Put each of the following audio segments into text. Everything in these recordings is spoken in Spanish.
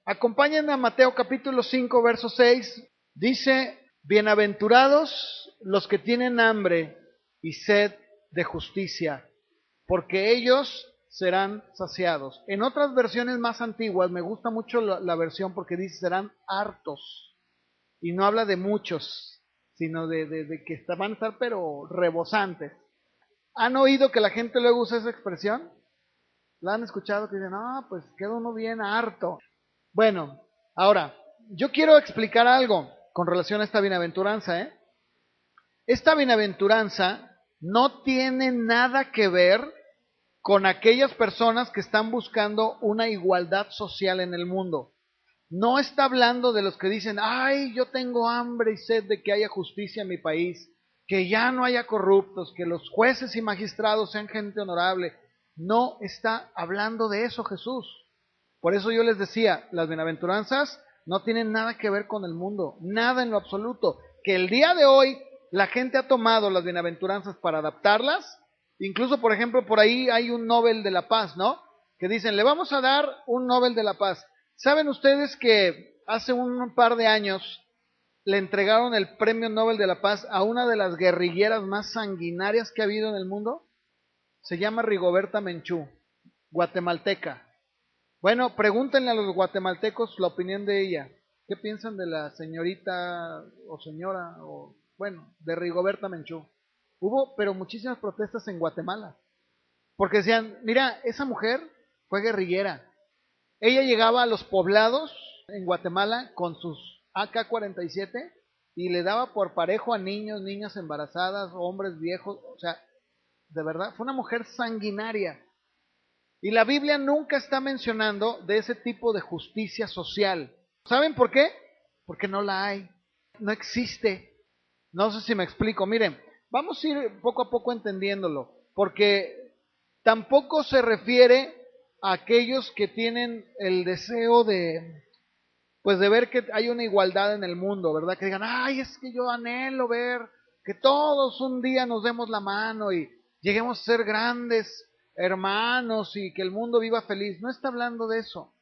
Acompáñenme a Mateo capítulo 5, verso 6. Dice, bienaventurados los que tienen hambre y sed de justicia, porque ellos serán saciados. En otras versiones más antiguas, me gusta mucho la versión porque dice serán hartos. Y no habla de muchos, sino de que van a estar pero rebosantes. ¿Han oído que la gente luego usa esa expresión? ¿La han escuchado? Que dicen, ah, pues queda uno bien harto. Bueno, ahora, yo quiero explicar algo con relación a esta bienaventuranza, ¿eh? Esta bienaventuranza no tiene nada que ver con aquellas personas que están buscando una igualdad social en el mundo. No está hablando de los que dicen, ay, yo tengo hambre y sed de que haya justicia en mi país, que ya no haya corruptos, que los jueces y magistrados sean gente honorable. No está hablando de eso Jesús. Por eso yo les decía, las bienaventuranzas no tienen nada que ver con el mundo, nada en lo absoluto. Que el día de hoy la gente ha tomado las bienaventuranzas para adaptarlas. Incluso, por ejemplo, por ahí hay un Nobel de la Paz, ¿no? Que dicen, le vamos a dar un Nobel de la Paz. ¿Saben ustedes que hace un par de años le entregaron el Premio Nobel de la Paz a una de las guerrilleras más sanguinarias que ha habido en el mundo? Se llama Rigoberta Menchú, guatemalteca. Bueno, pregúntenle a los guatemaltecos la opinión de ella. ¿Qué piensan de la señorita o señora o, bueno, de Rigoberta Menchú? Hubo, pero muchísimas protestas en Guatemala. Porque decían, mira, esa mujer fue guerrillera. Ella llegaba a los poblados en Guatemala con sus AK-47 y le daba por parejo a niños, niñas embarazadas, hombres viejos. O sea, de verdad, fue una mujer sanguinaria. Y la Biblia nunca está mencionando de ese tipo de justicia social. ¿Saben por qué? Porque no la hay. No existe. No sé si me explico. Miren, vamos a ir poco a poco entendiéndolo. Porque tampoco se refiere a aquellos que tienen el deseo de, pues de ver que hay una igualdad en el mundo, ¿verdad? Que digan, ay, es que yo anhelo ver que todos un día nos demos la mano y lleguemos a ser grandes hermanos y que el mundo viva feliz. No está hablando de eso.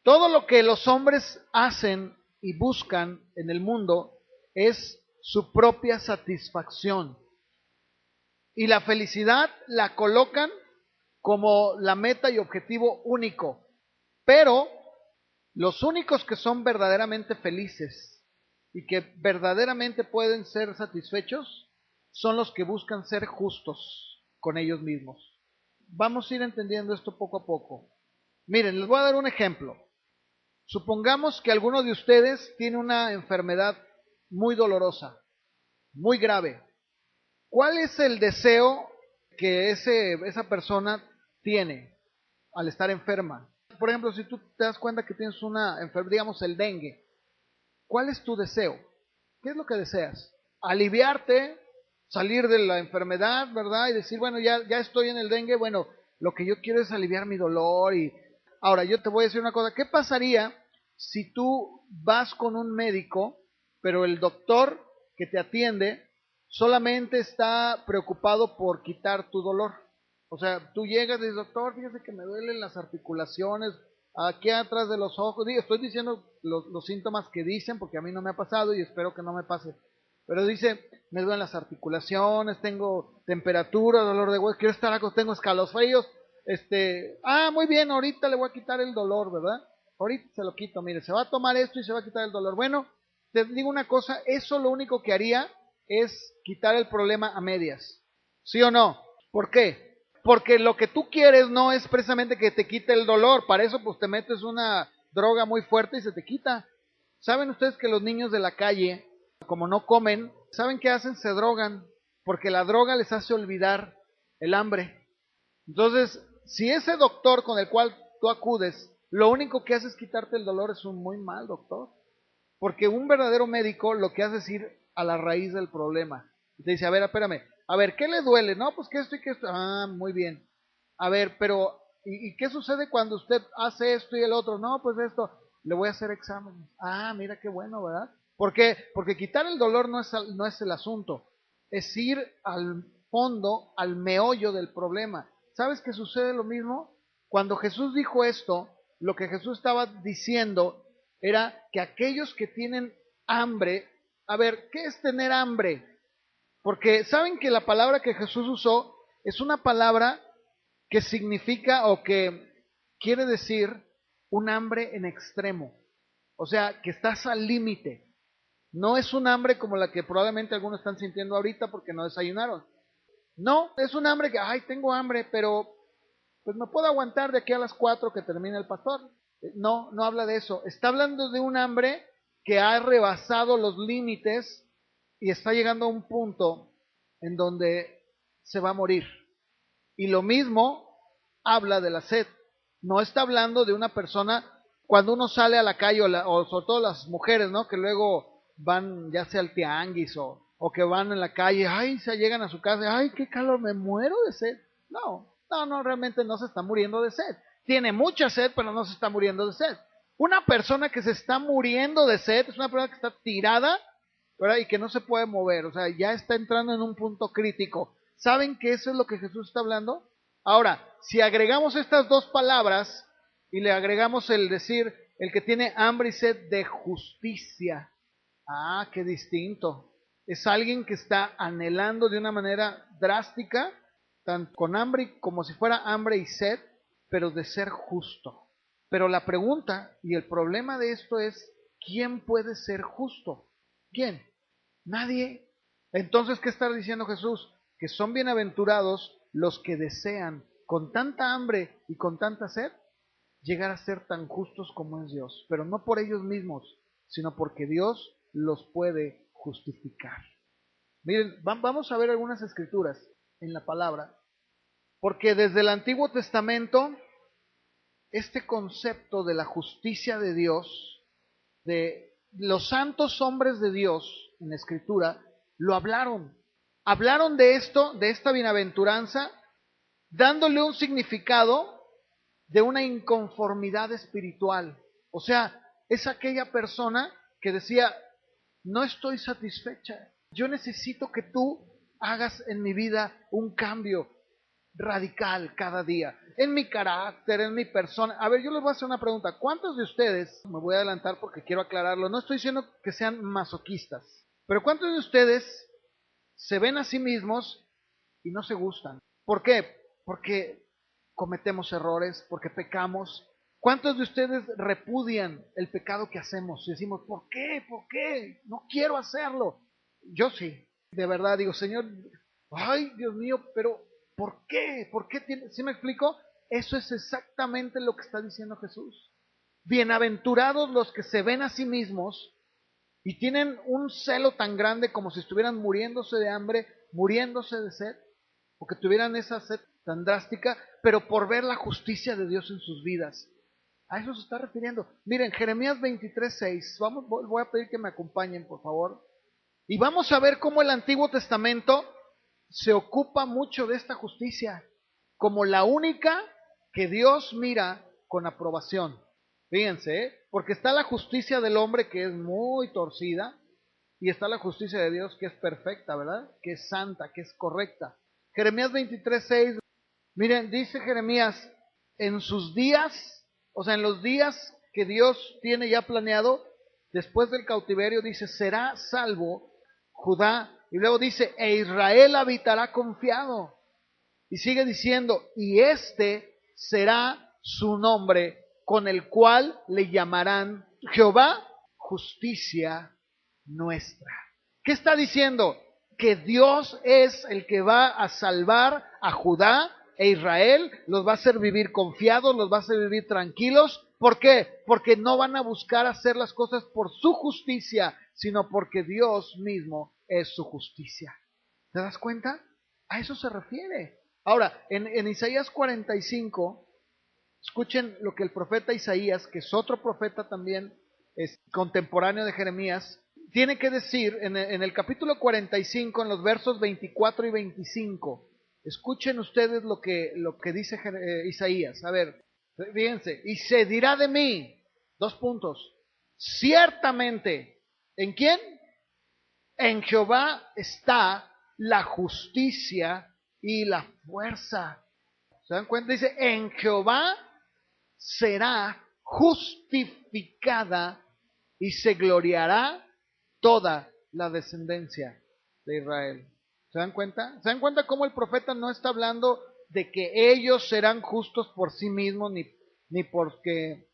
Todo lo que los hombres hacen y buscan en el mundo es su propia satisfacción. Y la felicidad la colocan como la meta y objetivo único. Pero los únicos que son verdaderamente felices y que verdaderamente pueden ser satisfechos son los que buscan ser justos con ellos mismos. Vamos a ir entendiendo esto poco a poco. Miren, les voy a dar un ejemplo. Supongamos que alguno de ustedes tiene una enfermedad muy dolorosa, muy grave. ¿Cuál es el deseo que esa persona tiene al estar enferma? Por ejemplo, si tú te das cuenta que tienes una enfermedad, digamos el dengue, ¿cuál es tu deseo? ¿Qué es lo que deseas? Aliviarte, salir de la enfermedad, ¿verdad? Y decir, bueno, ya estoy en el dengue, bueno, lo que yo quiero es aliviar mi dolor. Y ahora, yo te voy a decir una cosa, ¿qué pasaría si tú vas con un médico, pero el doctor que te atiende solamente está preocupado por quitar tu dolor? O sea, tú llegas y dices, doctor, fíjese que me duelen las articulaciones, aquí atrás de los ojos. Estoy diciendo los síntomas que dicen, porque a mí no me ha pasado y espero que no me pase. Pero dice, me duelen las articulaciones, tengo temperatura, dolor de hueso, quiero estar acá, tengo escalofríos. Muy bien, ahorita le voy a quitar el dolor, ¿verdad? Ahorita se lo quito, mire, se va a tomar esto y se va a quitar el dolor. Bueno, te digo una cosa, eso lo único que haría es quitar el problema a medias. ¿Sí o no? ¿Por qué? Porque lo que tú quieres no es precisamente que te quite el dolor, para eso pues te metes una droga muy fuerte y se te quita. ¿Saben ustedes que los niños de la calle, como no comen, ¿saben qué hacen? Se drogan, porque la droga les hace olvidar el hambre. Entonces, si ese doctor con el cual tú acudes, lo único que hace es quitarte el dolor, es un muy mal doctor. Porque un verdadero médico lo que hace es ir a la raíz del problema. Y te dice, a ver, espérame, a ver, ¿qué le duele? No, pues que esto y que esto. Ah, muy bien. A ver, pero, ¿y qué sucede cuando usted hace esto y el otro? No, pues esto, le voy a hacer exámenes. Ah, mira qué bueno, ¿verdad? ¿Por qué? Porque quitar el dolor no es el asunto. Es ir al fondo, al meollo del problema. ¿Sabes que sucede lo mismo? Cuando Jesús dijo esto, lo que Jesús estaba diciendo era que aquellos que tienen hambre, a ver, ¿qué es tener hambre? Porque saben que la palabra que Jesús usó es una palabra que significa o que quiere decir un hambre en extremo. O sea, que estás al límite. No es un hambre como la que probablemente algunos están sintiendo ahorita porque no desayunaron. No, es un hambre que, ay, tengo hambre, pero pues me puedo aguantar de aquí a las 4 que termine el pastor. No, no habla de eso. Está hablando de un hambre que ha rebasado los límites y está llegando a un punto en donde se va a morir. Y lo mismo habla de la sed. No está hablando de una persona cuando uno sale a la calle o sobre todo las mujeres, ¿no? Que luego van ya sea al tianguis o que van en la calle, ay, se llegan a su casa, ay, qué calor, me muero de sed. No, realmente no se está muriendo de sed. Tiene mucha sed, pero no se está muriendo de sed. Una persona que se está muriendo de sed es una persona que está tirada, ¿verdad? Y que no se puede mover, o sea, ya está entrando en un punto crítico. ¿Saben que eso es lo que Jesús está hablando? Ahora, si agregamos estas dos palabras y le agregamos el decir, el que tiene hambre y sed de justicia, qué distinto. Es alguien que está anhelando de una manera drástica, tanto con hambre como si fuera hambre y sed, pero de ser justo. Pero la pregunta y el problema de esto es, ¿quién puede ser justo? ¿Quién? Nadie. Entonces, ¿qué está diciendo Jesús? Que son bienaventurados los que desean con tanta hambre y con tanta sed llegar a ser tan justos como es Dios, pero no por ellos mismos, sino porque Dios los puede justificar. Miren, vamos a ver algunas escrituras en la palabra, porque desde el Antiguo Testamento este concepto de la justicia de Dios, de los santos hombres de Dios en la Escritura, lo hablaron. Hablaron de esto, de esta bienaventuranza, dándole un significado de una inconformidad espiritual. O sea, es aquella persona que decía, no estoy satisfecha, yo necesito que tú hagas en mi vida un cambio radical cada día, en mi carácter, en mi persona. A ver, yo les voy a hacer una pregunta. ¿Cuántos de ustedes, me voy a adelantar porque quiero aclararlo, no estoy diciendo que sean masoquistas, pero cuántos de ustedes se ven a sí mismos y no se gustan? ¿Por qué? Porque cometemos errores, porque pecamos. ¿Cuántos de ustedes repudian el pecado que hacemos? Y decimos, ¿por qué? ¿Por qué? No quiero hacerlo. Yo sí, de verdad digo, Señor, ay, Dios mío, pero ¿por qué? ¿Por qué tiene? ¿Sí me explico? Eso es exactamente lo que está diciendo Jesús. Bienaventurados los que se ven a sí mismos y tienen un celo tan grande como si estuvieran muriéndose de hambre, muriéndose de sed, o que tuvieran esa sed tan drástica, pero por ver la justicia de Dios en sus vidas. A eso se está refiriendo. Miren, Jeremías 23:6, voy a pedir que me acompañen, por favor. Y vamos a ver cómo el Antiguo Testamento se ocupa mucho de esta justicia, como la única que Dios mira con aprobación. Fíjense, porque está la justicia del hombre que es muy torcida, y está la justicia de Dios que es perfecta, ¿verdad? Que es santa, que es correcta. Jeremías 23:6, miren, dice Jeremías, en sus días, o sea, en los días que Dios tiene ya planeado, después del cautiverio, dice, será salvo Judá, y luego dice, e Israel habitará confiado. Y sigue diciendo, y este será su nombre, con el cual le llamarán Jehová, justicia nuestra. ¿Qué está diciendo? Que Dios es el que va a salvar a Judá e Israel, los va a hacer vivir confiados, los va a hacer vivir tranquilos. ¿Por qué? Porque no van a buscar hacer las cosas por su justicia, sino porque Dios mismo es su justicia. ¿Te das cuenta? A eso se refiere. Ahora, en Isaías 45, escuchen lo que el profeta Isaías, que es otro profeta también, es contemporáneo de Jeremías, tiene que decir en el capítulo 45, en los versos 24 y 25. Escuchen ustedes lo que dice Isaías. A ver, fíjense, y se dirá de mí, dos puntos, ciertamente, ¿en quién? En Jehová está la justicia y la fuerza. ¿Se dan cuenta? Dice, en Jehová será justificada y se gloriará toda la descendencia de Israel. ¿Se dan cuenta? ¿Se dan cuenta cómo el profeta no está hablando de que ellos serán justos por sí mismos ni porque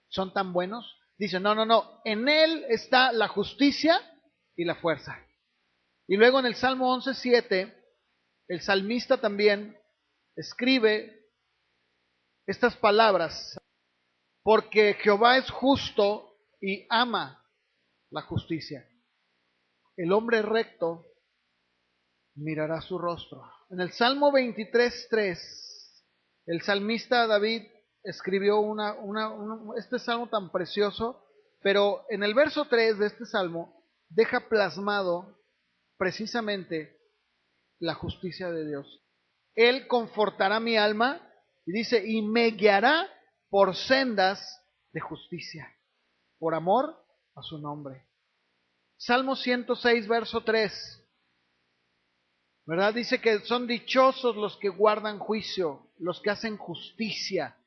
son tan buenos? Dice, no, en él está la justicia y la fuerza. Y luego en el Salmo 11:7, el salmista también escribe estas palabras: porque Jehová es justo y ama la justicia. El hombre recto mirará su rostro. En el Salmo 23:3, el salmista David escribió este salmo tan precioso, pero en el verso 3 de este salmo deja plasmado precisamente la justicia de Dios. Él confortará mi alma, y dice, y me guiará por sendas de justicia, por amor a su nombre. Salmo 106, verso 3. ¿Verdad? Dice que son dichosos los que guardan juicio, los que hacen justicia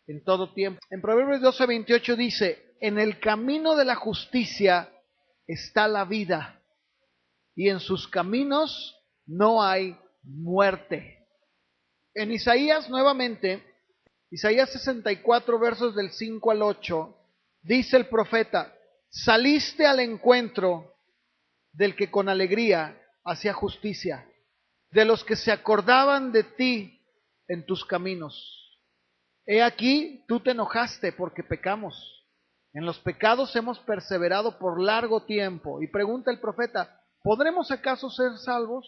en todo tiempo. En Proverbios 12:28 dice, en el camino de la justicia está la vida, y en sus caminos no hay muerte. En Isaías nuevamente, Isaías 64, versos del 5 al 8, dice el profeta, saliste al encuentro del que con alegría hacía justicia, de los que se acordaban de ti en tus caminos. He aquí, tú te enojaste porque pecamos. En los pecados hemos perseverado por largo tiempo. Y pregunta el profeta, ¿podremos acaso ser salvos?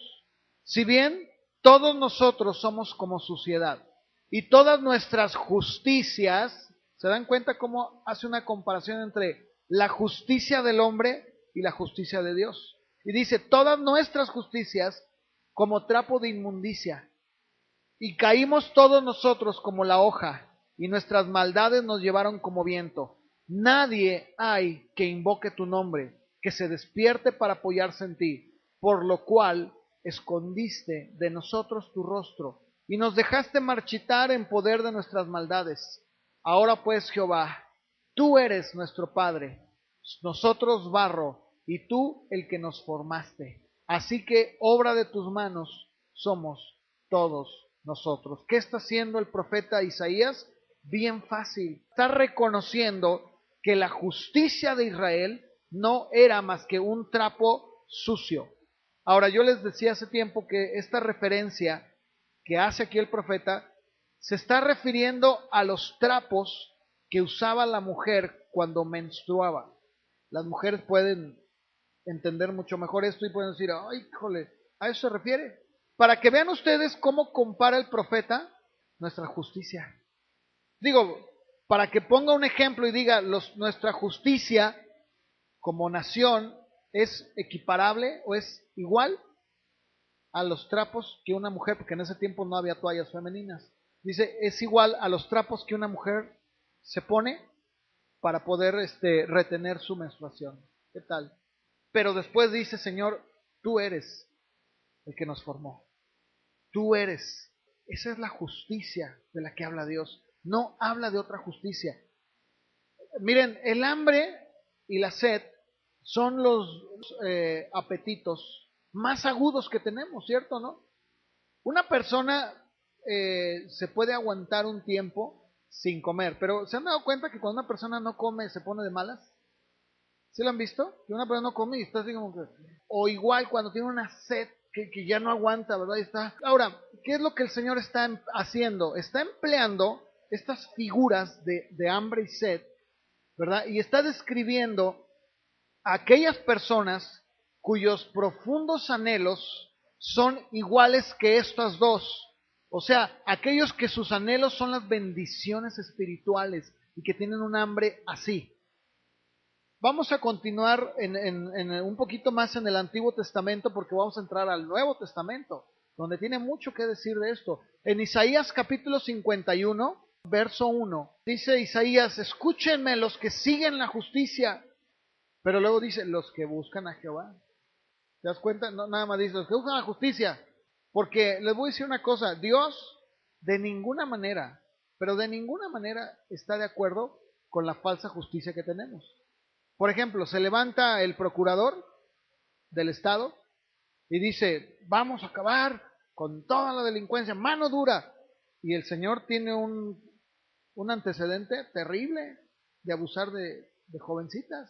Si bien todos nosotros somos como suciedad, y todas nuestras justicias, ¿se dan cuenta cómo hace una comparación entre la justicia del hombre y la justicia de Dios? Y dice, todas nuestras justicias como trapo de inmundicia, y caímos todos nosotros como la hoja, y nuestras maldades nos llevaron como viento. Nadie hay que invoque tu nombre, que se despierte para apoyarse en ti, por lo cual escondiste de nosotros tu rostro, y nos dejaste marchitar en poder de nuestras maldades. Ahora pues, Jehová, tú eres nuestro Padre, nosotros barro, y tú el que nos formaste. Así que obra de tus manos somos todos nosotros. ¿Qué está haciendo el profeta Isaías? Bien fácil. Está reconociendo que la justicia de Israel no era más que un trapo sucio. Ahora, yo les decía hace tiempo que esta referencia que hace aquí el profeta se está refiriendo a los trapos que usaba la mujer cuando menstruaba. Las mujeres pueden entender mucho mejor esto y pueden decir, ay, híjole, ¿a eso se refiere? Para que vean ustedes cómo compara el profeta nuestra justicia. Digo, para que ponga un ejemplo y diga, nuestra justicia como nación es equiparable o es igual a los trapos que una mujer, porque en ese tiempo no había toallas femeninas. Dice, es igual a los trapos que una mujer se pone para poder retener su menstruación. ¿Qué tal? Pero después dice, Señor, tú eres el que nos formó. Tú eres. Esa es la justicia de la que habla Dios. No habla de otra justicia. Miren, el hambre y la sed son los apetitos más agudos que tenemos, ¿cierto, no? Una persona se puede aguantar un tiempo sin comer, pero ¿se han dado cuenta que cuando una persona no come se pone de malas? ¿Sí lo han visto? Que una persona no come y está así como que... O igual cuando tiene una sed que ya no aguanta, ¿verdad? Y está... Ahora, ¿qué es lo que el Señor está haciendo? Está empleando estas figuras de hambre y sed, ¿verdad? Y está describiendo a aquellas personas cuyos profundos anhelos son iguales que estas dos. O sea, aquellos que sus anhelos son las bendiciones espirituales y que tienen un hambre así. Vamos a continuar en un poquito más en el Antiguo Testamento porque vamos a entrar al Nuevo Testamento, donde tiene mucho que decir de esto. En Isaías capítulo 51, verso 1, dice Isaías, escúchenme los que siguen la justicia, pero luego dice, los que buscan a Jehová. ¿Te das cuenta? No, nada más dice, los que buscan la justicia, porque les voy a decir una cosa, Dios de ninguna manera, pero de ninguna manera está de acuerdo con la falsa justicia que tenemos. Por ejemplo, se levanta el procurador del Estado y dice, vamos a acabar con toda la delincuencia, mano dura. Y el señor tiene un antecedente terrible de abusar de jovencitas.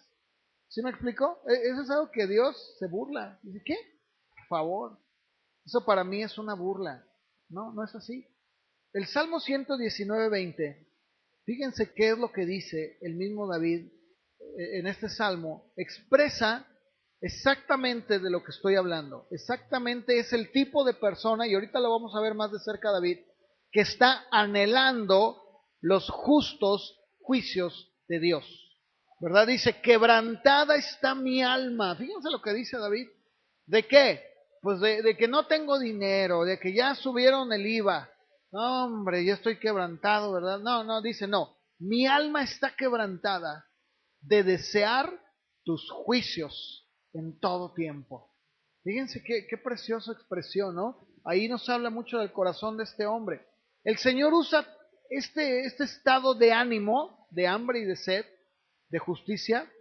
¿Sí me explico? Eso es algo que Dios se burla. Dice, ¿qué? Por favor. Eso para mí es una burla. No, no es así. El Salmo 119:20, fíjense qué es lo que dice el mismo David en este salmo. Expresa exactamente de lo que estoy hablando. Exactamente es el tipo de persona, y ahorita lo vamos a ver más de cerca, David, que está anhelando los justos juicios de Dios. ¿Verdad? Dice, quebrantada está mi alma. Fíjense lo que dice David. ¿De qué? Pues de que no tengo dinero, de que ya subieron el IVA. No, hombre, yo estoy quebrantado, ¿verdad? No, no, dice, no. Mi alma está quebrantada de desear tus juicios en todo tiempo. Fíjense qué preciosa expresión, ¿no? Ahí nos habla mucho del corazón de este hombre. El Señor usa este estado de ánimo, de hambre y de sed, de justicia,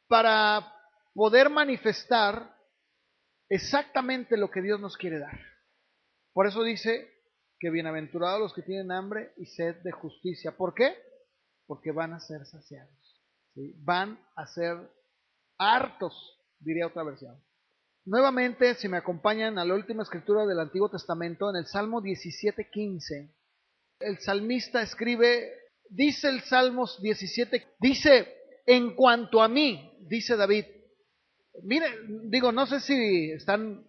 para poder manifestar exactamente lo que Dios nos quiere dar. Por eso dice que bienaventurados los que tienen hambre y sed de justicia. ¿Por qué? Porque van a ser saciados. ¿Sí? Van a ser hartos, diría otra versión. Nuevamente, si me acompañan a la última escritura del Antiguo Testamento, en el Salmo 17:15, el salmista escribe, dice el Salmos 17, dice, en cuanto a mí, dice David, mire, digo, no sé si están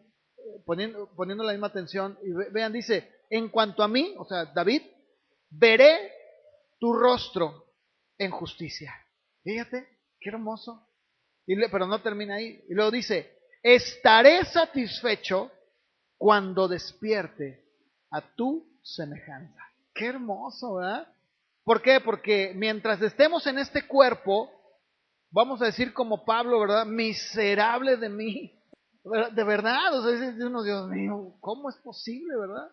poniendo la misma atención, y vean, dice, en cuanto a mí, o sea, David, veré tu rostro en justicia. Fíjate, qué hermoso. Pero no termina ahí. Y luego dice, estaré satisfecho cuando despierte a tu semejanza. Qué hermoso, ¿verdad? ¿Por qué? Porque mientras estemos en este cuerpo, vamos a decir como Pablo, ¿verdad? Miserable de mí. De verdad, o sea, dice uno, Dios mío, ¿cómo es posible, verdad?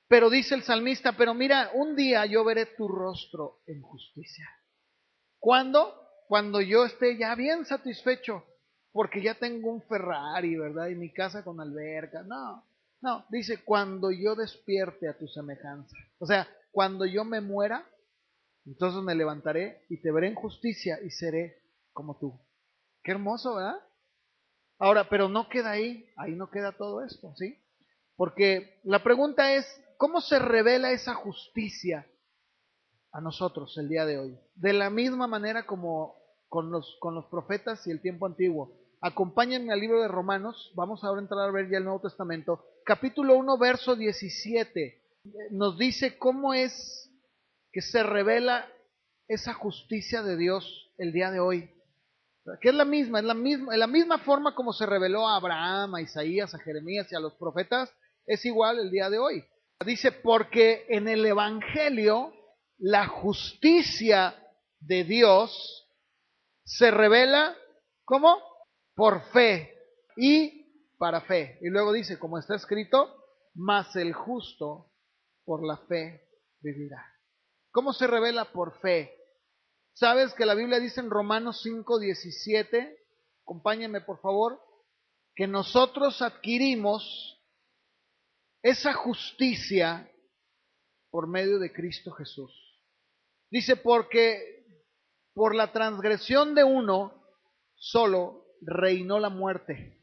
Pero dice el salmista, pero mira, un día yo veré tu rostro en justicia. ¿Cuándo? Cuando yo esté ya bien satisfecho, porque ya tengo un Ferrari, ¿verdad? Y mi casa con alberca. No, no, dice, cuando yo despierte a tu semejanza. O sea, cuando yo me muera, entonces me levantaré y te veré en justicia y seré como tú. Qué hermoso, ¿verdad? Ahora, pero no queda ahí no queda todo esto, ¿sí? Porque la pregunta es, ¿cómo se revela esa justicia a nosotros el día de hoy? De la misma manera como con los profetas y el tiempo antiguo. Acompáñenme al libro de Romanos, vamos ahora a entrar a ver ya el Nuevo Testamento, capítulo 1, verso 17. Nos dice cómo es que se revela esa justicia de Dios el día de hoy. Que es la misma, en la misma forma como se reveló a Abraham, a Isaías, a Jeremías y a los profetas, es igual el día de hoy. Dice, porque en el Evangelio la justicia de Dios se revela, ¿cómo? Por fe y para fe. Y luego dice, como está escrito, mas el justo por la fe vivirá. ¿Cómo se revela? Por fe. ¿Sabes que la Biblia dice en Romanos 5:17? Acompáñenme por favor, que nosotros adquirimos esa justicia por medio de Cristo Jesús. Dice, porque por la transgresión de uno solo reinó la muerte.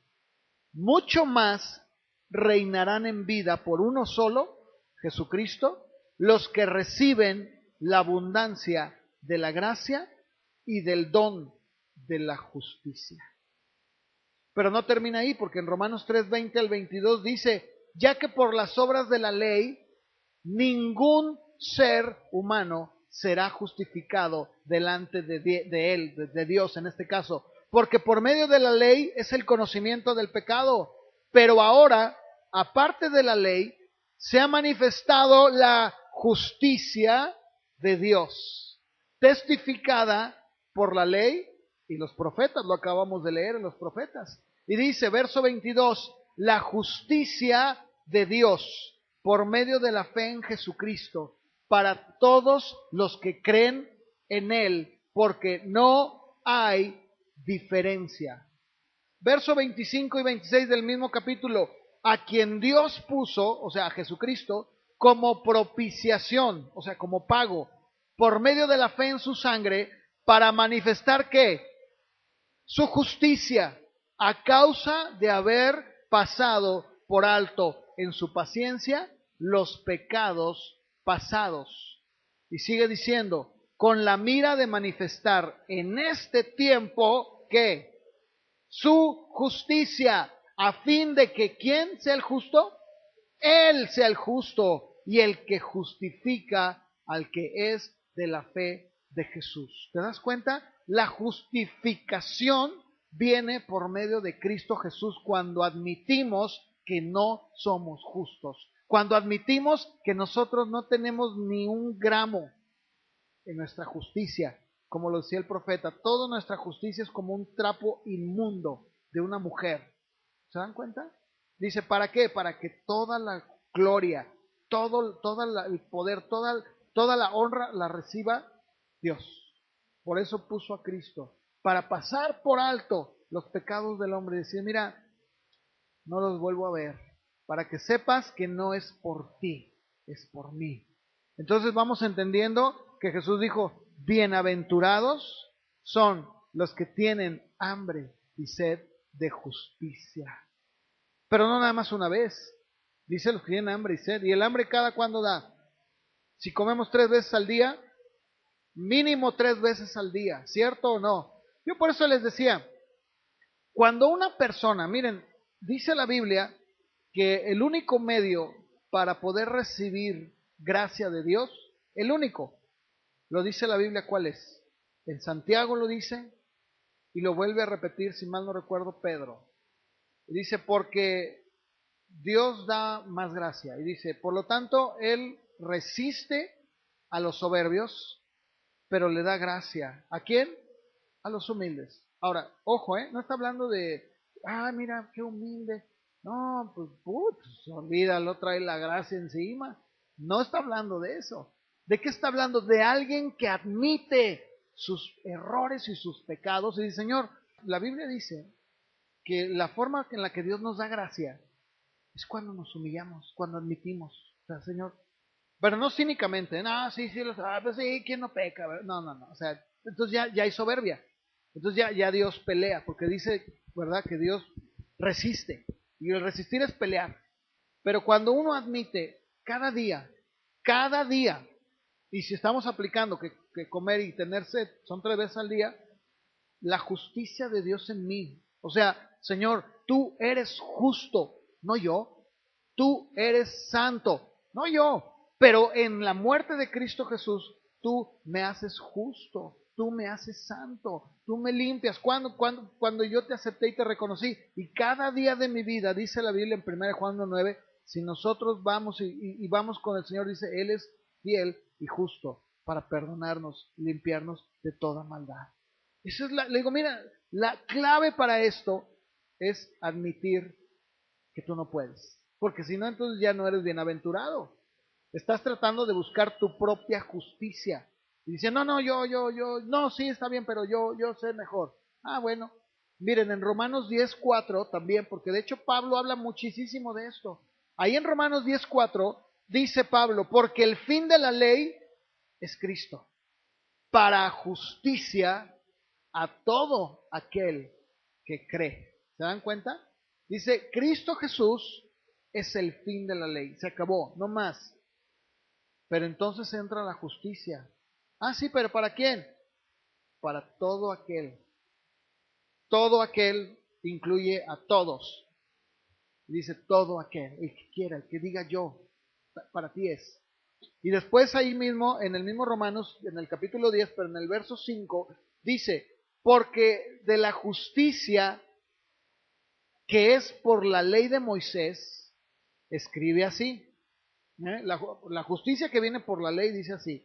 Mucho más reinarán en vida por uno solo, Jesucristo, los que reciben la abundancia de la gracia y del don de la justicia. Pero no termina ahí, porque en Romanos 3:20 al 22 dice, ya que por las obras de la ley, ningún ser humano será justificado delante de él, de Dios en este caso, porque por medio de la ley es el conocimiento del pecado, pero ahora, aparte de la ley, se ha manifestado la justicia de Dios, testificada por la ley y los profetas, lo acabamos de leer en los profetas. Y dice, verso 22, la justicia de Dios por medio de la fe en Jesucristo para todos los que creen en Él, porque no hay diferencia. Verso 25 y 26 del mismo capítulo, a quien Dios puso, o sea, a Jesucristo, como propiciación, o sea, como pago, por medio de la fe en su sangre, para manifestar ¿qué? Su justicia, a causa de haber pasado por alto en su paciencia los pecados pasados. Y sigue diciendo, con la mira de manifestar en este tiempo que su justicia, a fin de que ¿quién sea el justo? Él sea el justo y el que justifica al que es de la fe de Jesús. ¿Te das cuenta? La justificación viene por medio de Cristo Jesús cuando admitimos que no somos justos, cuando admitimos que nosotros no tenemos ni un gramo en nuestra justicia, como lo decía el profeta, toda nuestra justicia es como un trapo inmundo de una mujer. ¿Se dan cuenta? Dice, ¿para qué? Para que toda la gloria, el poder, toda la honra la reciba Dios. Por eso puso a Cristo, para pasar por alto los pecados del hombre y decir, mira, no los vuelvo a ver, para que sepas que no es por ti, es por mí. Entonces vamos entendiendo que Jesús dijo, bienaventurados son los que tienen hambre y sed de justicia. Pero no nada más una vez. Dice los que tienen hambre y sed. ¿Y el hambre cada cuándo da? Si comemos 3 veces al día, mínimo 3 veces al día, ¿cierto o no? Yo por eso les decía, cuando una persona, miren, dice la Biblia que el único medio para poder recibir gracia de Dios, el único, lo dice la Biblia, ¿cuál es? En Santiago lo dice y lo vuelve a repetir, si mal no recuerdo, Pedro. Dice, porque Dios da más gracia. Y dice, por lo tanto, Él resiste a los soberbios, pero le da gracia. ¿A quién? A los humildes. Ahora, ojo, no está hablando de, mira, qué humilde. No, pues, olvídalo, trae la gracia encima. No está hablando de eso. ¿De qué está hablando? De alguien que admite sus errores y sus pecados y dice, Señor, la Biblia dice que la forma en la que Dios nos da gracia es cuando nos humillamos, cuando admitimos, o sea, Señor, pero no cínicamente, no, sí, pues sí, ¿quién no peca? No, o sea, entonces ya hay soberbia, entonces ya Dios pelea, porque dice, ¿verdad?, que Dios resiste, y el resistir es pelear, pero cuando uno admite cada día, y si estamos aplicando que comer y tener sed son 3 veces al día, la justicia de Dios en mí, o sea, Señor, tú eres justo, no yo. Tú eres santo, no yo. Pero en la muerte de Cristo Jesús, tú me haces justo, tú me haces santo, tú me limpias. Cuando yo te acepté y te reconocí. Y cada día de mi vida, dice la Biblia en 1 Juan 1:9, si nosotros vamos y vamos con el Señor, dice, Él es fiel y justo para perdonarnos, limpiarnos de toda maldad. Eso es le digo, mira, la clave para esto es admitir que tú no puedes. Porque si no, entonces ya no eres bienaventurado. Estás tratando de buscar tu propia justicia. Y dice, no, no, sí, está bien, pero yo sé mejor. Bueno, miren, en Romanos 10:4 también, porque de hecho Pablo habla muchísimo de esto. Ahí en Romanos 10:4 dice Pablo, porque el fin de la ley es Cristo, para justicia a todo aquel que cree. ¿Se dan cuenta? Dice, Cristo Jesús es el fin de la ley. Se acabó, no más. Pero entonces entra la justicia. Sí, pero ¿para quién? Para todo aquel. Todo aquel incluye a todos. Dice todo aquel, el que quiera, el que diga yo, para ti es. Y después ahí mismo, en el mismo Romanos, en el capítulo 10, pero en el verso 5, dice, porque de la justicia que es por la ley de Moisés, escribe así. La justicia que viene por la ley dice así.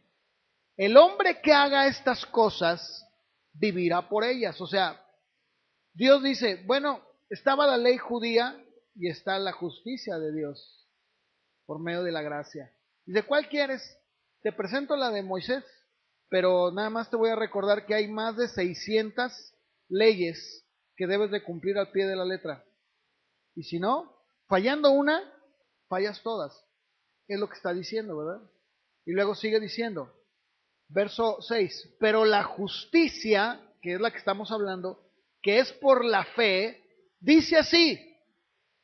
El hombre que haga estas cosas vivirá por ellas. O sea, Dios dice, bueno, estaba la ley judía y está la justicia de Dios por medio de la gracia. ¿Y de cuál quieres? ¿Te presento la de Moisés pero nada más te voy a recordar que hay más de 600 leyes que debes de cumplir al pie de la letra. Y si no, fallando una, fallas todas. Es lo que está diciendo, ¿verdad? Y luego sigue diciendo, verso 6, pero la justicia, que es la que estamos hablando, que es por la fe, dice así,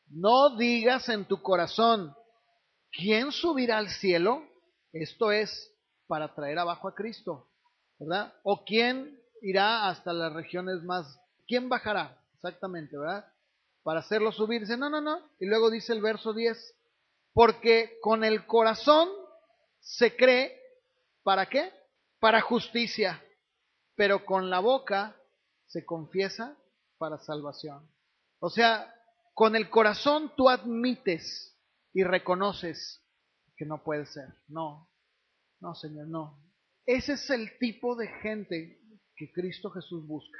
no digas en tu corazón, ¿quién subirá al cielo? Esto es para traer abajo a Cristo, ¿verdad? O quién irá hasta las regiones más, ¿quién bajará? Exactamente, ¿verdad? Para hacerlo subir. Dice, no, no, no. Y luego dice el verso 10, porque con el corazón se cree, ¿para qué? Para justicia, pero con la boca se confiesa para salvación. O sea, con el corazón tú admites y reconoces que no puede ser. No, no, Señor, no. Ese es el tipo de gente que Cristo Jesús busca.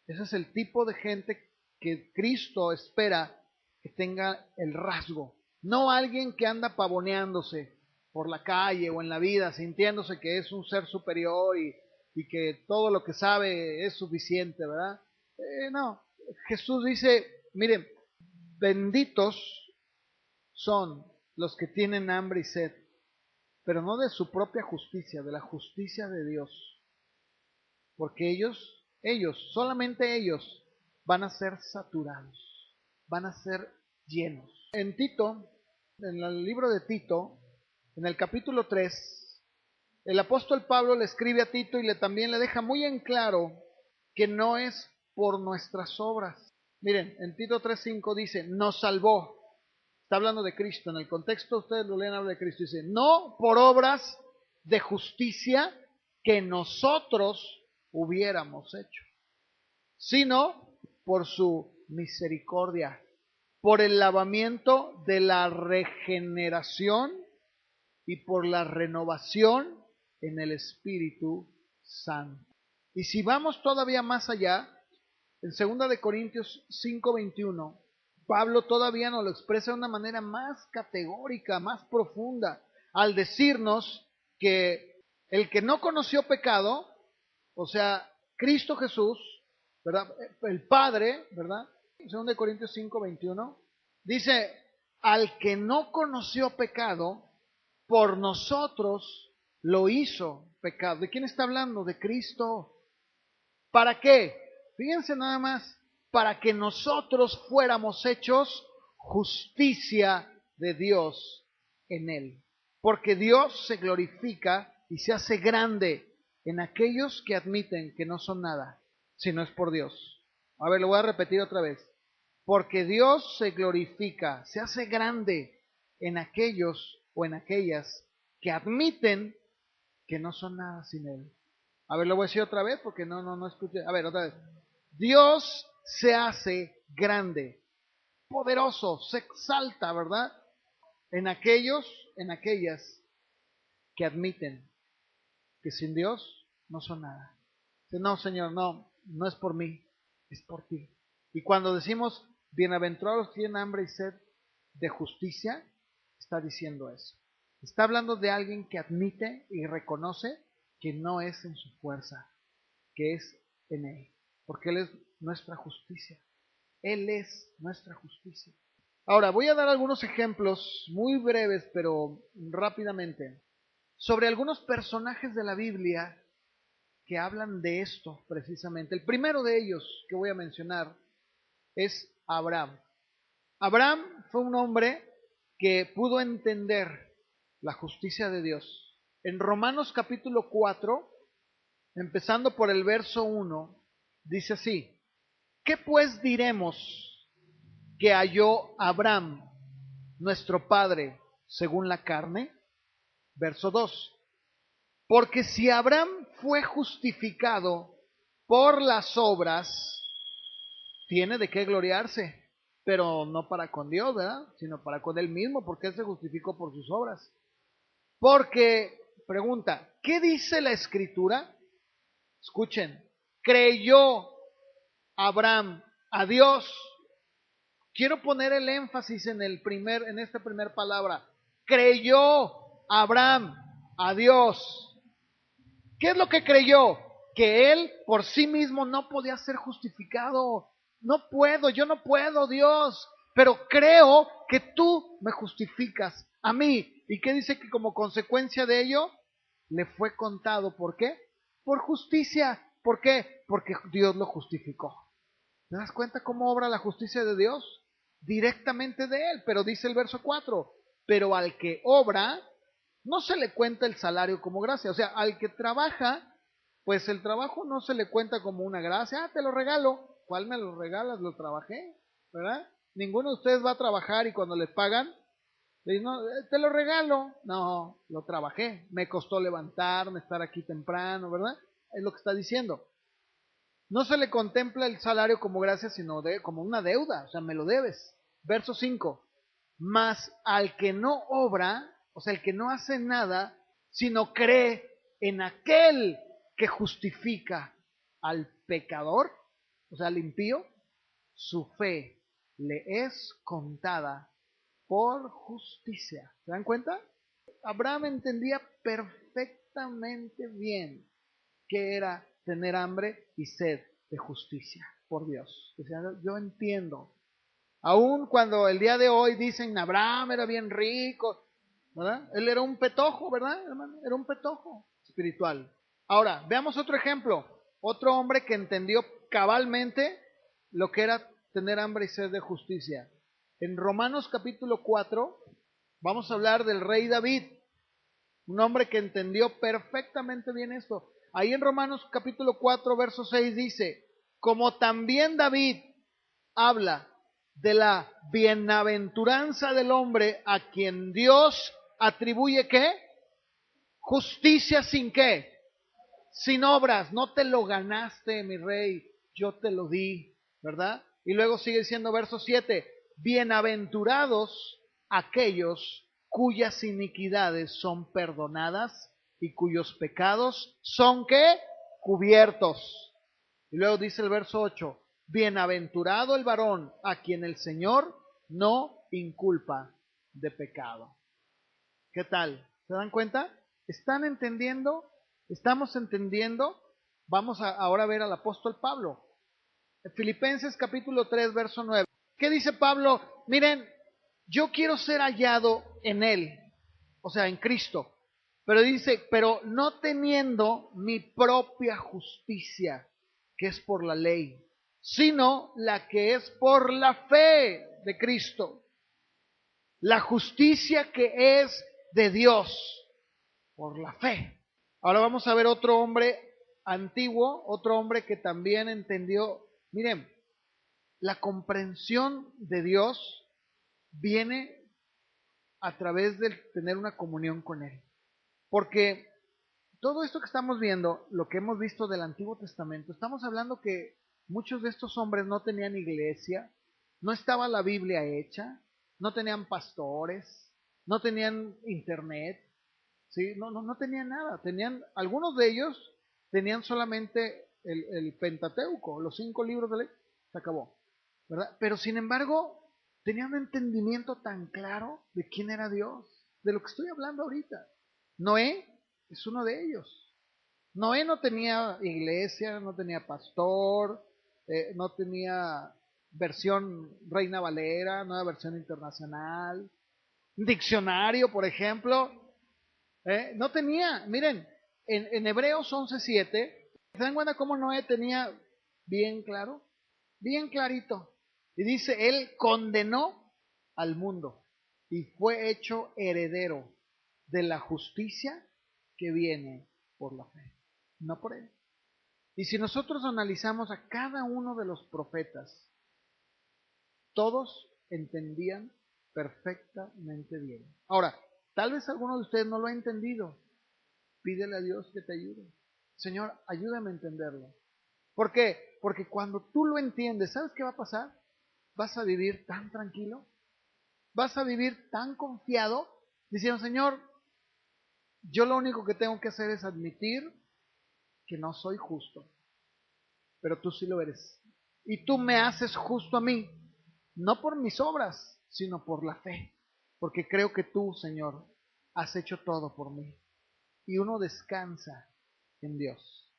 Ese es el tipo de gente que Cristo espera que tenga el rasgo. No alguien que anda pavoneándose por la calle o en la vida, sintiéndose que es un ser superior y que todo lo que sabe es suficiente, ¿verdad? No, Jesús dice, miren, benditos son los que tienen hambre y sed, pero no de su propia justicia, de la justicia de Dios. Porque solamente ellos van a ser saturados, van a ser llenos. En Tito, en el libro de Tito, en el capítulo 3, el apóstol Pablo le escribe a Tito y también le deja muy en claro que no es por nuestras obras. Miren, en Tito 3:5 dice, nos salvó. Está hablando de Cristo. En el contexto, ustedes lo leen, habla de Cristo. Dice, no por obras de justicia que nosotros hubiéramos hecho, sino por su misericordia, por el lavamiento de la regeneración y por la renovación en el Espíritu Santo. Y si vamos todavía más allá, en 2 de Corintios 5:21, Pablo todavía nos lo expresa de una manera más categórica, más profunda, al decirnos que el que no conoció pecado, o sea, Cristo Jesús, ¿verdad? El Padre, ¿verdad? 2 de Corintios 5:21, dice, al que no conoció pecado, por nosotros lo hizo pecado. ¿De quién está hablando? De Cristo. ¿Para qué? Fíjense nada más, para que nosotros fuéramos hechos justicia de Dios en Él. Porque Dios se glorifica y se hace grande en aquellos que admiten que no son nada, si no es por Dios. A ver, lo voy a repetir otra vez. Porque Dios se glorifica, se hace grande en aquellos o en aquellas que admiten que no son nada sin Él. A ver, lo voy a decir otra vez porque no escuché. A ver, otra vez. Dios se hace grande, poderoso, se exalta, ¿verdad? En aquellos, en aquellas que admiten que sin Dios no son nada. No, Señor, no es por mí, es por ti. Y cuando decimos, bienaventurados tienen hambre y sed de justicia, está diciendo eso. Está hablando de alguien que admite y reconoce que no es en su fuerza, que es en Él, porque Él es nuestra justicia. Él es nuestra justicia. Ahora, voy a dar algunos ejemplos muy breves, pero rápidamente, sobre algunos personajes de la Biblia que hablan de esto precisamente. El primero de ellos que voy a mencionar es Abraham. Abraham fue un hombre que pudo entender la justicia de Dios. En Romanos capítulo 4, empezando por el verso 1, dice así, ¿qué pues diremos que halló Abraham, nuestro padre, según la carne? Verso 2, porque si Abraham fue justificado por las obras, tiene de qué gloriarse, pero no para con Dios, ¿verdad? Sino para con él mismo, porque él se justificó por sus obras. Porque, pregunta, ¿qué dice la Escritura? Escuchen, creyó Abraham a Dios. Quiero poner el énfasis en esta primera palabra. Creyó Abraham a Dios. ¿Qué es lo que creyó? Que él por sí mismo no podía ser justificado. No puedo, yo no puedo, Dios, pero creo que tú me justificas a mí. ¿Y qué dice? Que como consecuencia de ello, le fue contado. ¿Por qué? Por justicia. ¿Por qué? Porque Dios lo justificó. ¿Te das cuenta cómo obra la justicia de Dios? Directamente de Él. Pero dice el verso 4, pero al que obra, no se le cuenta el salario como gracia. O sea, al que trabaja, pues el trabajo no se le cuenta como una gracia. Ah, te lo regalo. ¿Cuál me lo regalas? Lo trabajé, ¿verdad? Ninguno de ustedes va a trabajar y cuando les pagan, le dicen, no, te lo regalo. No, lo trabajé. Me costó levantarme, estar aquí temprano, ¿verdad? Es lo que está diciendo. No se le contempla el salario como gracia, sino como una deuda, o sea, me lo debes. Verso 5. Mas al que no obra, o sea, el que no hace nada, sino cree en aquel que justifica al pecador, o sea, al impío, su fe le es contada por justicia. ¿Se dan cuenta? Abraham entendía perfectamente bien que era tener hambre y sed de justicia por Dios. O sea, yo entiendo. Aun cuando el día de hoy dicen Abraham era bien rico, ¿verdad? Él era un petojo, ¿verdad, hermano? Era un petojo espiritual. Ahora, veamos otro ejemplo. Otro hombre que entendió cabalmente lo que era tener hambre y sed de justicia. En Romanos capítulo 4 vamos a hablar del rey David. Un hombre que entendió perfectamente bien esto. Ahí en Romanos capítulo 4, verso 6 dice, como también David habla de la bienaventuranza del hombre a quien Dios atribuye ¿qué? Justicia sin qué? Sin obras. No te lo ganaste, mi rey, yo te lo di, ¿verdad? Y luego sigue diciendo verso 7, bienaventurados aquellos cuyas iniquidades son perdonadas y cuyos pecados son ¿qué? Cubiertos. Y luego dice el verso 8, bienaventurado el varón a quien el Señor no inculpa de pecado. ¿Qué tal? ¿Se dan cuenta? ¿Están entendiendo? ¿Estamos entendiendo? Vamos a ahora ver al apóstol Pablo. En Filipenses capítulo 3, verso 9. ¿Qué dice Pablo? Miren, yo quiero ser hallado en Él, o sea, en Cristo. Pero dice, pero no teniendo mi propia justicia, que es por la ley, sino la que es por la fe de Cristo. La justicia que es de Dios, por la fe. Ahora vamos a ver otro hombre antiguo, otro hombre que también entendió. Miren, la comprensión de Dios viene a través de tener una comunión con Él. Porque todo esto que estamos viendo, lo que hemos visto del Antiguo Testamento, estamos hablando que muchos de estos hombres no tenían iglesia, no estaba la Biblia hecha, no tenían pastores, no tenían internet, ¿sí? No tenían nada. Algunos de ellos tenían solamente el Pentateuco, los 5 libros de ley, se acabó, ¿verdad? Pero sin embargo, tenían un entendimiento tan claro de quién era Dios, de lo que estoy hablando ahorita. Noé es uno de ellos. Noé no tenía iglesia, no tenía pastor, no tenía versión Reina Valera, no era versión internacional, diccionario, por ejemplo, no tenía. Miren, en Hebreos 11:7, ¿se dan cuenta cómo Noé tenía bien claro? Bien clarito. Y dice, él condenó al mundo y fue hecho heredero de la justicia que viene por la fe, no por él. Y si nosotros analizamos a cada uno de los profetas, todos entendían perfectamente bien. Ahora, tal vez alguno de ustedes no lo ha entendido. Pídele a Dios que te ayude. Señor, ayúdame a entenderlo. ¿Por qué? Porque cuando tú lo entiendes, ¿sabes qué va a pasar? Vas a vivir tan tranquilo, vas a vivir tan confiado, diciendo, Señor, yo lo único que tengo que hacer es admitir que no soy justo, pero tú sí lo eres. Y tú me haces justo a mí, no por mis obras, sino por la fe, porque creo que tú, Señor, has hecho todo por mí. Y uno descansa en Dios.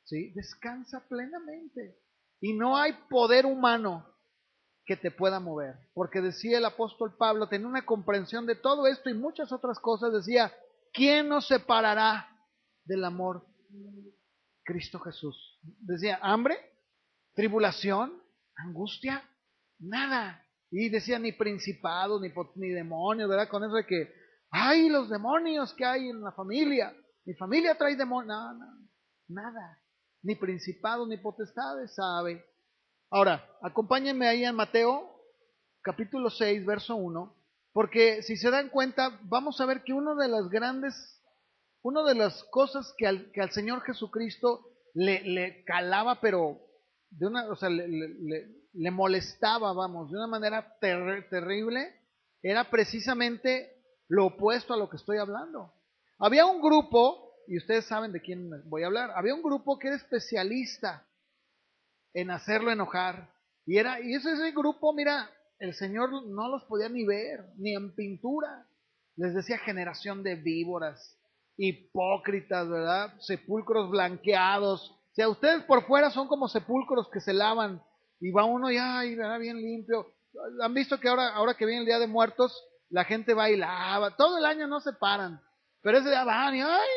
¿Sí? Descansa plenamente. Y no hay poder humano que te pueda mover. Porque decía el apóstol Pablo, tenía una comprensión de todo esto y muchas otras cosas. Decía, ¿quién nos separará del amor de Cristo Jesús? Decía, ¿hambre? ¿Tribulación? ¿Angustia? Nada. Y decía, ni principado, ni demonios, ¿verdad? Con eso de que, ¡ay, los demonios que hay en la familia! Mi familia trae demonios. No, no, nada. Ni principado, ni potestades, ¿sabe? Ahora, acompáñenme ahí en Mateo, capítulo 6, verso 1, porque si se dan cuenta, vamos a ver que una de las cosas que al Señor Jesucristo le calaba, pero de una, o sea, le molestaba, vamos, de una manera terrible, era precisamente lo opuesto a lo que estoy hablando. Había un grupo, y ustedes saben de quién voy a hablar, había un grupo que era especialista en hacerlo enojar. Y ese grupo, mira, el Señor no los podía ni ver, ni en pintura. Les decía generación de víboras, hipócritas, ¿verdad? Sepulcros blanqueados. O sea, ustedes por fuera son como sepulcros que se lavan y va uno y ay, ¿verdad? Bien limpio. Han visto que ahora que viene el Día de Muertos, la gente va y lava. Todo el año no se paran. Pero ese día van y, ay,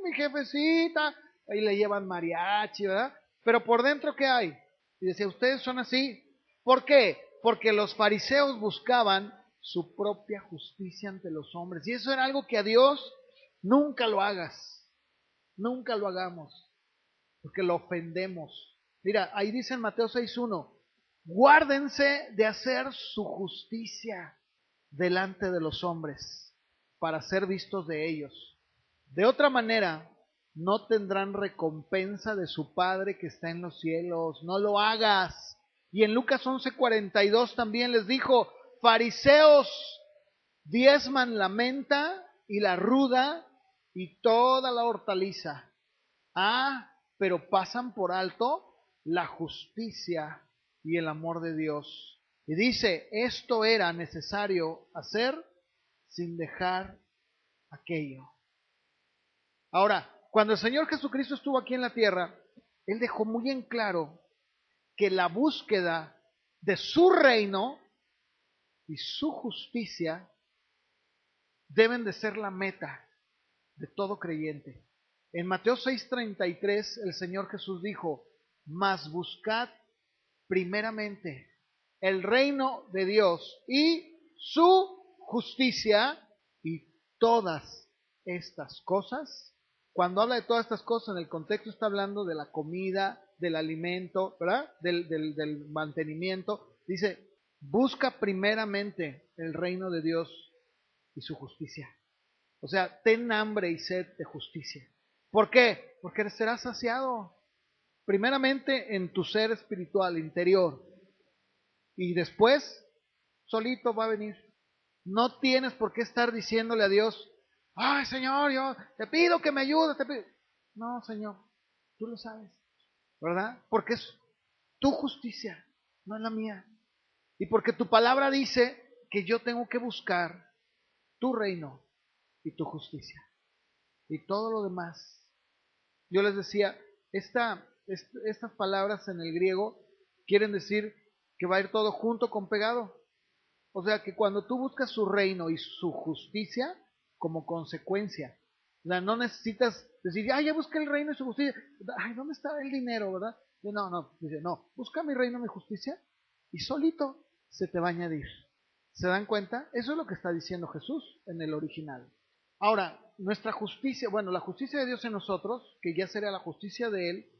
mi jefecita. Ahí le llevan mariachi, ¿verdad? Pero por dentro, ¿qué hay? Y decía, ustedes son así. ¿Por qué? Porque los fariseos buscaban su propia justicia ante los hombres. Y eso era algo que a Dios nunca lo hagas. Nunca lo hagamos. Porque lo ofendemos. Mira, ahí dice en Mateo 6:1, guárdense de hacer su justicia delante de los hombres para ser vistos de ellos. De otra manera, no tendrán recompensa de su Padre que está en los cielos. No lo hagas. Y en Lucas 11:42 también les dijo, fariseos, diezman la menta y la ruda y toda la hortaliza. Pero pasan por alto la justicia y el amor de Dios. Y dice, esto era necesario hacer sin dejar aquello. Ahora, cuando el Señor Jesucristo estuvo aquí en la tierra, Él dejó muy en claro que la búsqueda de su reino y su justicia deben de ser la meta de todo creyente. En Mateo 6:33 el Señor Jesús dijo, mas buscad primeramente el reino de Dios y su justicia y todas estas cosas. Cuando habla de todas estas cosas, en el contexto está hablando de la comida, del alimento, ¿verdad? Del mantenimiento. Dice, busca primeramente el reino de Dios y su justicia. O sea, ten hambre y sed de justicia. ¿Por qué? Porque serás saciado primeramente en tu ser espiritual interior y después solito va a venir. No tienes por qué estar diciéndole a Dios, ay Señor, yo te pido que me ayudes. No, Señor, tú lo sabes, ¿verdad? Porque es tu justicia, no es la mía. Y porque tu palabra dice que yo tengo que buscar tu reino y tu justicia. Y todo lo demás. Yo les decía, estas palabras en el griego quieren decir que va a ir todo junto con pegado. O sea que cuando tú buscas su reino y su justicia como consecuencia, no necesitas decir, ay, ya busqué el reino y su justicia, ay, ¿dónde está el dinero, verdad? Dice, no, busca mi reino y mi justicia y solito se te va a añadir. ¿Se dan cuenta? Eso es lo que está diciendo Jesús en el original. Ahora, nuestra justicia, bueno, la justicia de Dios en nosotros, que ya sería la justicia de Él,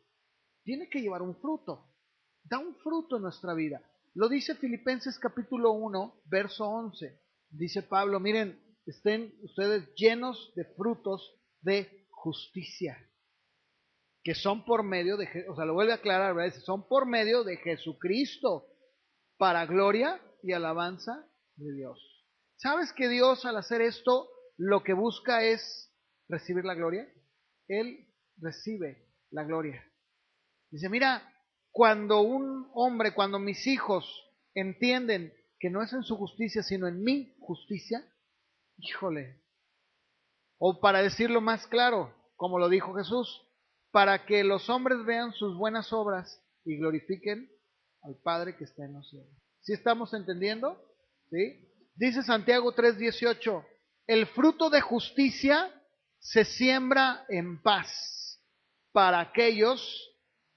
tiene que llevar un fruto. Da un fruto en nuestra vida. Lo dice Filipenses capítulo 1, verso 11. Dice Pablo, miren, estén ustedes llenos de frutos de justicia, que son por medio de, o sea, lo vuelve a aclarar, ¿verdad? Dice, son por medio de Jesucristo, para gloria y alabanza de Dios. ¿Sabes que Dios al hacer esto lo que busca es recibir la gloria? Él recibe la gloria. Dice, mira, cuando un hombre, cuando mis hijos entienden que no es en su justicia, sino en mi justicia, híjole, o para decirlo más claro, como lo dijo Jesús, para que los hombres vean sus buenas obras y glorifiquen al Padre que está en los cielos. ¿Sí estamos entendiendo? ¿Sí? Dice Santiago 3:18, el fruto de justicia se siembra en paz para aquellos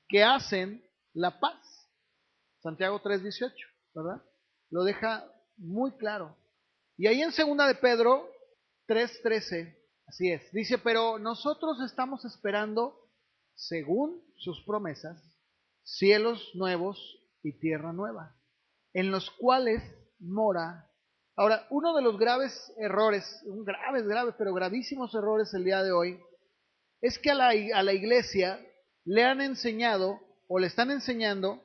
que hacen la paz. Santiago 3:18, ¿verdad? Lo deja muy claro. Y ahí en segunda de Pedro 3:13, así es, dice, pero nosotros estamos esperando, según sus promesas, cielos nuevos y tierra nueva, en los cuales mora. Ahora, uno de los graves errores, graves, pero gravísimos errores el día de hoy, es que a la iglesia le han enseñado o le están enseñando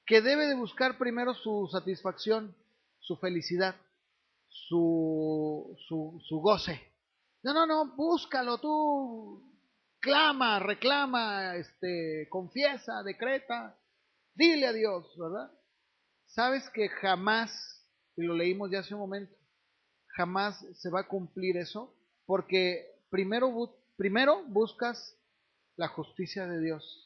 que debe de buscar primero su satisfacción, su felicidad, su goce. No, búscalo tú, clama, reclama, confiesa, decreta, dile a Dios, ¿verdad? Sabes que jamás, y lo leímos ya hace un momento, jamás se va a cumplir eso, porque primero buscas la justicia de Dios.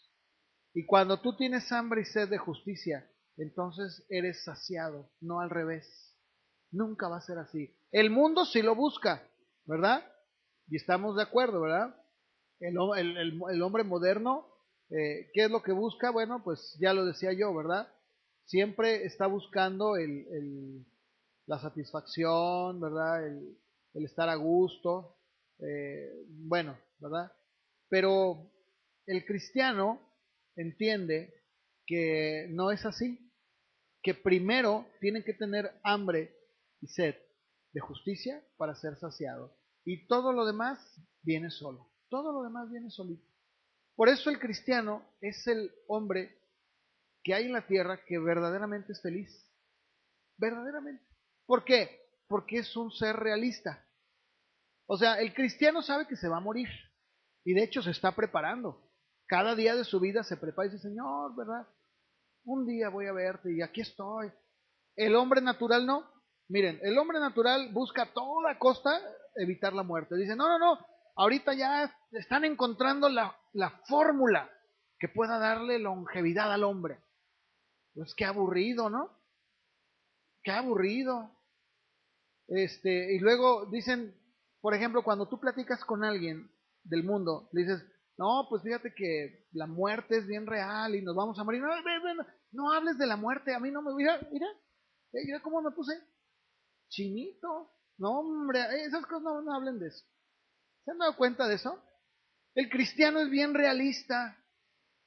Y cuando tú tienes hambre y sed de justicia, entonces eres saciado, no al revés. Nunca va a ser así. El mundo sí lo busca, ¿verdad? Y estamos de acuerdo, ¿verdad? El hombre moderno, ¿qué es lo que busca? Bueno, pues ya lo decía yo, ¿verdad? Siempre está buscando la satisfacción, ¿verdad? El estar a gusto, bueno, ¿verdad? Pero el cristiano entiende que no es así, que primero tienen que tener hambre y sed de justicia para ser saciado. Y todo lo demás viene solo, todo lo demás viene solito. Por eso el cristiano es el hombre que hay en la tierra que verdaderamente es feliz, verdaderamente. ¿Por qué? Porque es un ser realista. O sea, el cristiano sabe que se va a morir y de hecho se está preparando. Cada día de su vida se prepara y dice, Señor, ¿verdad? Un día voy a verte y aquí estoy. El hombre natural no. Miren, el hombre natural busca a toda costa evitar la muerte. Dice, no, ahorita ya están encontrando la fórmula que pueda darle longevidad al hombre. Pues qué aburrido, ¿no? Qué aburrido. Y luego dicen, por ejemplo, cuando tú platicas con alguien del mundo, le dices, no, pues fíjate que la muerte es bien real y nos vamos a morir. No hables de la muerte, a mí no me... Mira cómo me puse chinito. No, hombre, esas cosas no hablen de eso. ¿Se han dado cuenta de eso? El cristiano es bien realista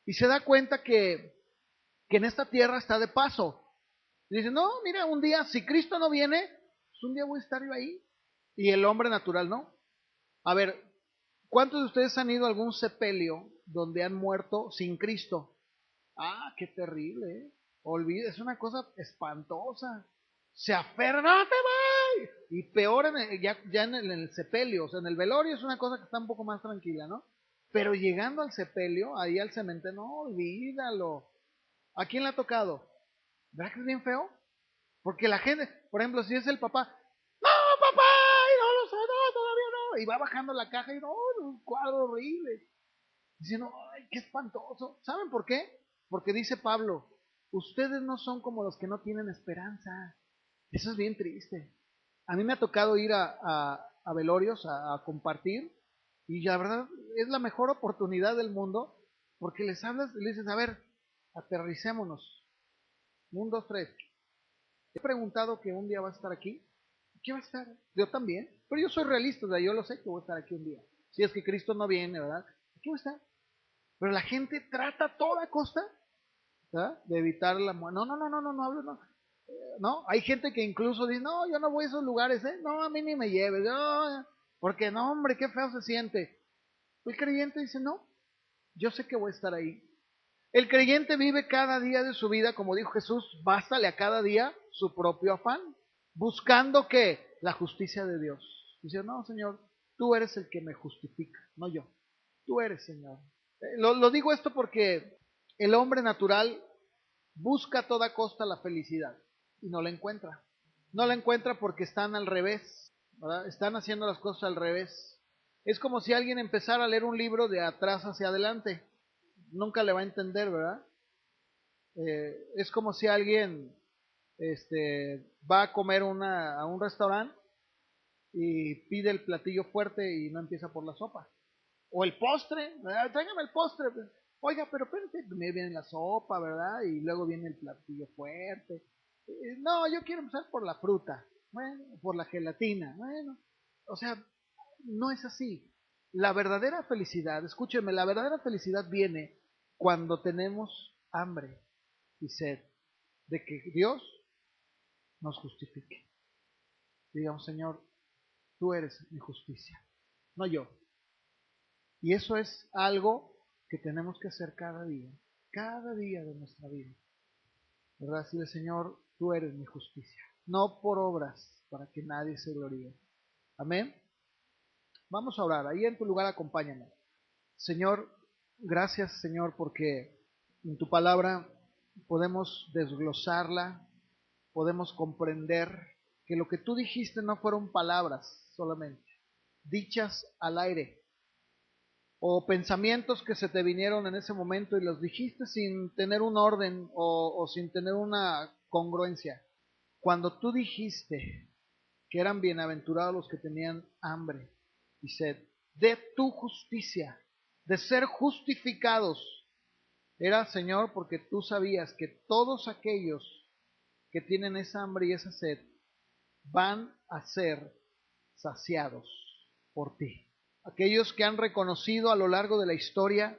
y se da cuenta que en esta tierra está de paso. Y dice, no, mira, un día, si Cristo no viene, pues un día voy a estar yo ahí. Y el hombre natural no. A ver, ¿cuántos de ustedes han ido a algún sepelio donde han muerto sin Cristo? Ah, qué terrible, ¿eh? Olvida, es una cosa espantosa. Se aferra, no te voy. Y peor ya en el sepelio, o sea, en el velorio es una cosa que está un poco más tranquila, ¿no? Pero llegando al sepelio, ahí al cementerio, no, olvídalo. ¿A quién le ha tocado? ¿Verdad que es bien feo? Porque la gente, por ejemplo, si es el papá, no, papá, y no lo sé, no, todavía no. Y va bajando la caja y no, un cuadro horrible. Diciendo, ay, qué espantoso. ¿Saben por qué? Porque dice Pablo, ustedes no son como los que no tienen esperanza. Eso es bien triste. A mí me ha tocado ir a velorios a compartir y la verdad es la mejor oportunidad del mundo porque les hablas, les dices, a ver, aterricémonos. Un, dos, tres. He preguntado que un día va a estar aquí. ¿Qué va a estar? Yo también. Pero yo soy realista, o sea, yo lo sé que voy a estar aquí un día. Si es que Cristo no viene, ¿verdad? ¿Qué va a estar? Pero la gente trata a toda costa, ¿verdad?, de evitar la muerte. No hablo, no. ¿No? Hay gente que incluso dice, no, yo no voy a esos lugares, ¿eh? No, a mí ni me lleves. Porque no, hombre, qué feo se siente. El creyente dice, no, yo sé que voy a estar ahí. El creyente vive cada día de su vida, como dijo Jesús, bástale a cada día su propio afán, buscando que la justicia de Dios. Dice, no, Señor, tú eres el que me justifica, no yo. Tú eres, Señor. Lo digo esto porque el hombre natural busca a toda costa la felicidad y no la encuentra. No la encuentra porque están al revés, ¿verdad? Están haciendo las cosas al revés. Es como si alguien empezara a leer un libro de atrás hacia adelante. nunca le va a entender, ¿verdad? Es como si alguien va a comer a un restaurante y pide el platillo fuerte y no empieza por la sopa. O el postre, ¿verdad? Tráigame el postre. Oiga, pero espérate, primero viene la sopa, ¿verdad? Y luego viene el platillo fuerte. No, yo quiero empezar por la fruta, bueno, por la gelatina, bueno. O sea, no es así. La verdadera felicidad, escúcheme, la verdadera felicidad viene cuando tenemos hambre y sed de que Dios nos justifique. Digamos, Señor, tú eres mi justicia, no yo. Y eso es algo que tenemos que hacer cada día de nuestra vida. ¿Verdad? Decirle, Señor, tú eres mi justicia, no por obras, para que nadie se gloríe. Amén. Vamos a orar. Ahí en tu lugar acompáñame. Señor, gracias, Señor, porque en tu palabra podemos desglosarla, podemos comprender que lo que tú dijiste no fueron palabras solamente, dichas al aire, o pensamientos que se te vinieron en ese momento y los dijiste sin tener un orden o sin tener una congruencia. Cuando tú dijiste que eran bienaventurados los que tenían hambre y sed de tu justicia, de ser justificados, era, Señor, porque tú sabías que todos aquellos que tienen esa hambre y esa sed van a ser saciados por ti. Aquellos que han reconocido a lo largo de la historia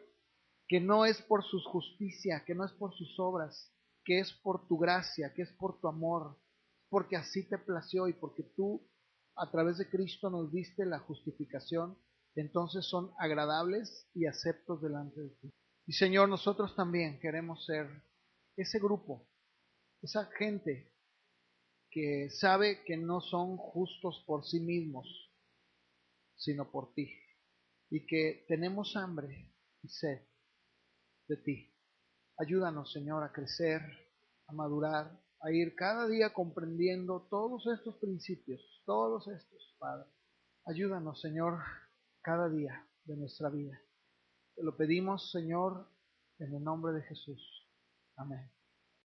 que no es por su justicia, que no es por sus obras, que es por tu gracia, que es por tu amor, porque así te plació y porque tú a través de Cristo nos diste la justificación, entonces son agradables y aceptos delante de ti. Y Señor, nosotros también queremos ser ese grupo, esa gente que sabe que no son justos por sí mismos, sino por ti, y que tenemos hambre y sed de ti. Ayúdanos, Señor, a crecer, a madurar, a ir cada día comprendiendo todos estos principios, todos estos, Padre. Ayúdanos, Señor, cada día de nuestra vida. Te lo pedimos, Señor, en el nombre de Jesús. Amén.